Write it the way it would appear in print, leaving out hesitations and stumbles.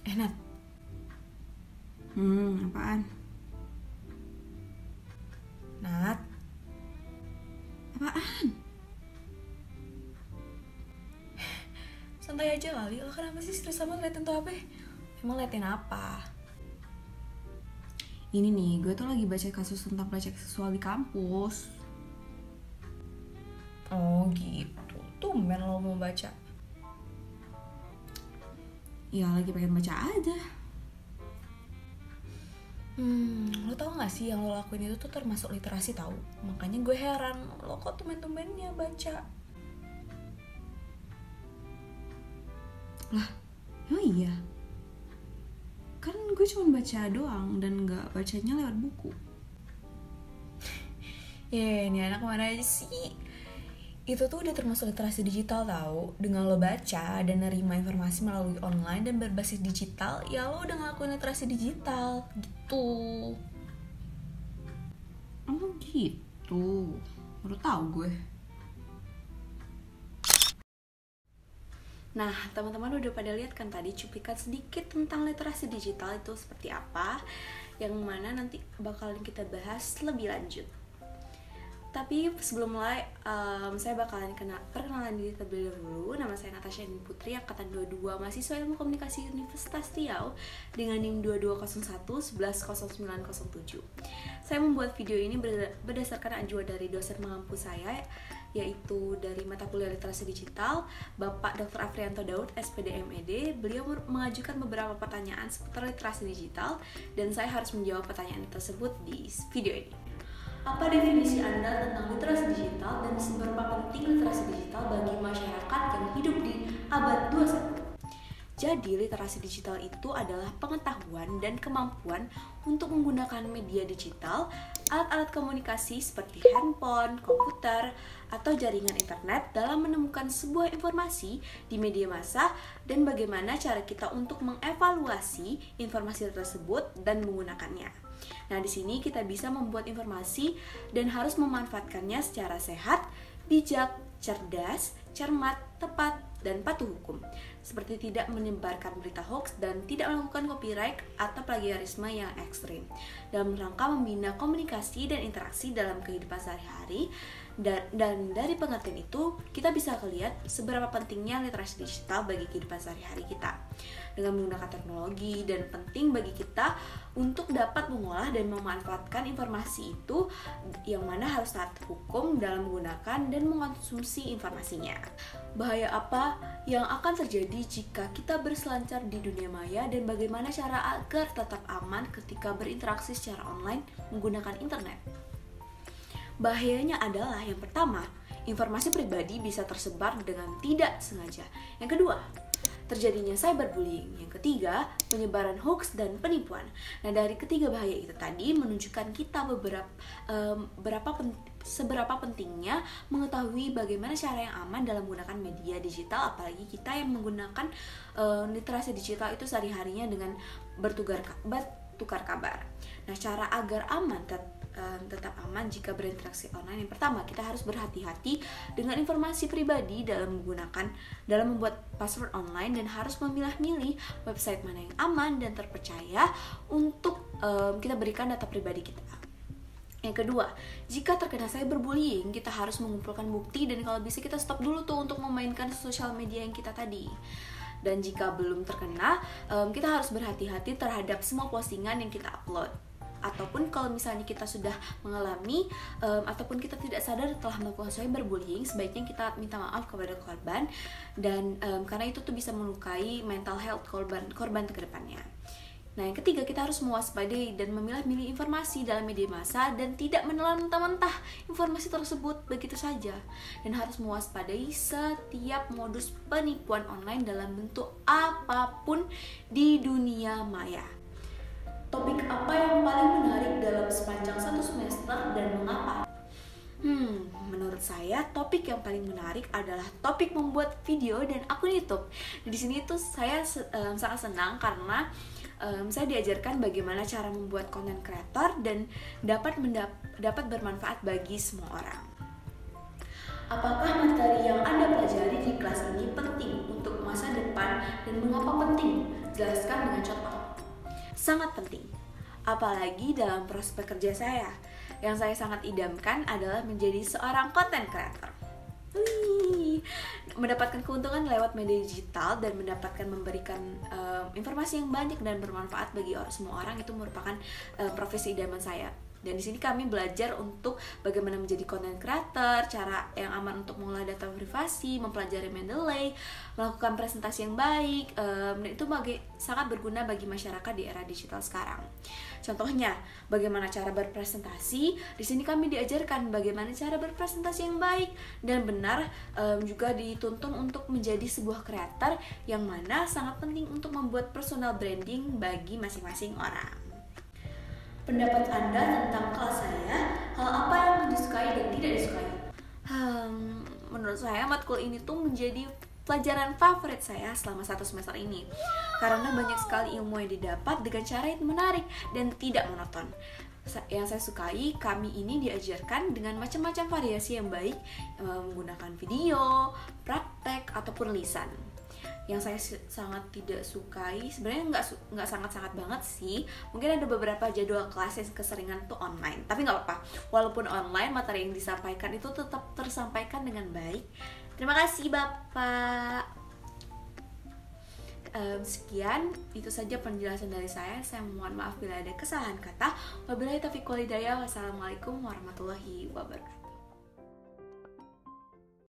Nat. Apaan? Nat. Apaan? Santai aja kali, lo kenapa sih serius amat liatin tuh HP? Emang liatin apa? Ini nih, gue tuh lagi baca kasus tentang pelecehan seksual di kampus. Oh gitu, tumben lo mau baca. Ya lagi pengen baca aja. Lo tau gak sih yang lo lakuin itu tuh termasuk literasi tau? Makanya gue heran, lo kok tumben-tumbennya baca? Lah, oh iya. Kan gue cuma baca doang dan gak bacanya lewat buku. Ini anak mana aja sih? Itu tuh udah termasuk literasi digital tau. Dengan lo baca dan nerima informasi melalui online dan berbasis digital, ya lo udah ngelakuin literasi digital gitu. Oh gitu, baru tahu gue. Nah, teman-teman udah pada lihat kan tadi cuplikan sedikit tentang literasi digital itu seperti apa, yang mana nanti bakalan kita bahas lebih lanjut. Tapi sebelum mulai, saya bakalan perkenalan diri terlebih dahulu. Nama saya Natasha Eni Putri, angkatan 22, mahasiswa Ilmu Komunikasi Universitas Riau dengan NIM 2201 110907. Saya membuat video ini berdasarkan ajuan dari dosen mengampu saya, yaitu dari mata kuliah literasi digital, Bapak Dr. Afrianto Daud, SPD MED. Beliau mengajukan beberapa pertanyaan seputar literasi digital, dan saya harus menjawab pertanyaan tersebut di video ini. Apa definisi Anda tentang literasi digital dan seberapa penting literasi digital bagi masyarakat yang hidup di abad 21? Jadi, literasi digital itu adalah pengetahuan dan kemampuan untuk menggunakan media digital, alat-alat komunikasi seperti handphone, komputer, atau jaringan internet dalam menemukan sebuah informasi di media massa dan bagaimana cara kita untuk mengevaluasi informasi tersebut dan menggunakannya. Nah, di sini kita bisa membuat informasi dan harus memanfaatkannya secara sehat, bijak, cerdas, cermat, tepat, dan patuh hukum. Seperti tidak menyebarkan berita hoax dan tidak melakukan copyright atau plagiarisme yang ekstrim. Dalam rangka membina komunikasi dan interaksi dalam kehidupan sehari-hari. Dan dari pengertian itu, kita bisa lihat seberapa pentingnya literasi digital bagi kehidupan sehari-hari kita. Dengan menggunakan teknologi, dan penting bagi kita untuk dapat mengolah dan memanfaatkan informasi itu, yang mana harus taat hukum dalam menggunakan dan mengkonsumsi informasinya. Bahaya apa yang akan terjadi jika kita berselancar di dunia maya, dan bagaimana cara agar tetap aman ketika berinteraksi secara online menggunakan internet? Bahayanya adalah yang pertama, informasi pribadi bisa tersebar dengan tidak sengaja. Yang kedua, terjadinya cyberbullying. Yang ketiga, penyebaran hoax dan penipuan. Nah, dari ketiga bahaya itu tadi menunjukkan kita seberapa pentingnya mengetahui bagaimana cara yang aman dalam menggunakan media digital, apalagi kita yang menggunakan literasi digital itu sehari-harinya dengan bertukar kabar. Nah, cara agar aman tetap aman jika berinteraksi online. Yang pertama, kita harus berhati-hati dengan informasi pribadi dalam membuat password online, dan harus memilah-milih website mana yang aman dan terpercaya untuk kita berikan data pribadi kita. Yang kedua, jika terkena cyberbullying, kita harus mengumpulkan bukti, dan kalau bisa kita stop dulu tuh untuk memainkan sosial media yang kita tadi. Dan jika belum terkena, kita harus berhati-hati terhadap semua postingan yang kita upload. Ataupun kalau misalnya kita sudah mengalami ataupun kita tidak sadar telah melakukan cyberbullying, sebaiknya kita minta maaf kepada korban, dan karena itu tuh bisa melukai mental health korban ke depannya. Nah, yang ketiga, kita harus mewaspadai dan memilah-milih informasi dalam media massa dan tidak menelan mentah-mentah informasi tersebut begitu saja, dan harus mewaspadai setiap modus penipuan online dalam bentuk apapun di dunia maya. Topik apa yang paling menarik dalam sepanjang satu semester dan mengapa? Menurut saya topik yang paling menarik adalah topik membuat video dan akun YouTube. Di sini tuh saya sangat senang karena saya diajarkan bagaimana cara membuat konten kreator dan dapat bermanfaat bagi semua orang. Apakah materi yang Anda pelajari di kelas ini penting untuk masa depan, dan mengapa penting? jelaskan dengan contoh. Sangat penting, apalagi dalam prospek kerja saya. Yang saya sangat idamkan adalah menjadi seorang content creator. Mendapatkan keuntungan lewat media digital dan memberikan informasi yang banyak dan bermanfaat bagi semua orang, itu merupakan profesi idaman saya. Dan di sini kami belajar untuk bagaimana menjadi content creator, cara yang aman untuk mengolah data privasi, mempelajari Mendeley, melakukan presentasi yang baik, dan itu sangat berguna bagi masyarakat di era digital sekarang. Contohnya, bagaimana cara berpresentasi. Di sini kami diajarkan bagaimana cara berpresentasi yang baik dan benar, juga dituntun untuk menjadi sebuah creator yang mana sangat penting untuk membuat personal branding bagi masing-masing orang. Pendapat Anda tentang kelas saya, hal apa yang disukai dan tidak disukai? Menurut saya matkul ini tuh menjadi pelajaran favorit saya selama 1 semester ini, karena banyak sekali ilmu yang didapat dengan cara yang menarik dan tidak monoton. Yang saya sukai, kami ini diajarkan dengan macam-macam variasi yang baik, menggunakan video, praktek, ataupun lisan. Yang saya sangat tidak sukai, sebenarnya nggak sangat-sangat banget sih, mungkin ada beberapa jadwal kelas yang keseringan tuh online, tapi nggak apa-apa, walaupun online materi yang disampaikan itu tetap tersampaikan dengan baik. Terima kasih Bapak. Sekian, itu saja penjelasan dari saya. Saya mohon maaf bila ada kesalahan kata. Wabillahi taufiq wal hidayah. Wassalamualaikum warahmatullahi wabarakatuh.